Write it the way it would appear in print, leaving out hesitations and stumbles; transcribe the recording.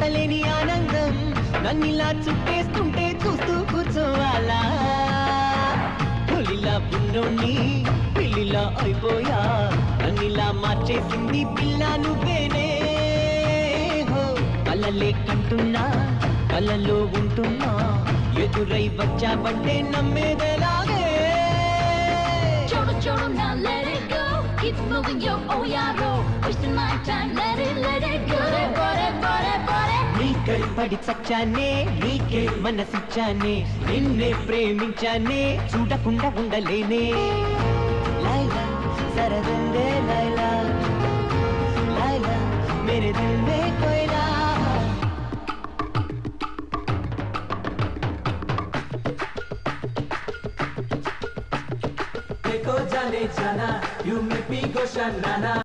చెప్పలేని ఆనందం నన్నిలా చుట్టేస్తుంటే చూస్తూ కూర్చోవాలా పులిలా పున్నోణ్ణి పిల్లిలా అయిపోయా నన్నిలా మార్చేసింది పిల్ల నువ్వేనే కలలే కంటున్నా కలలో ఉంటున్నా ఎదురై వచ్చావంటే నమ్మేదేలాగే చూడు చూడు నా let it go keep moving yo oh yaro wasting my time let it go bore నీకై పడి చచ్చానే నీకే మనసిచ్చానే నిన్నే ప్రేమించానే చూడకుండా ఉండలేనే లైలా సరదందే లైలా లైలా మేరే దిల్ మే కోయిలా देखो जाने जाना यू में पी को शनाना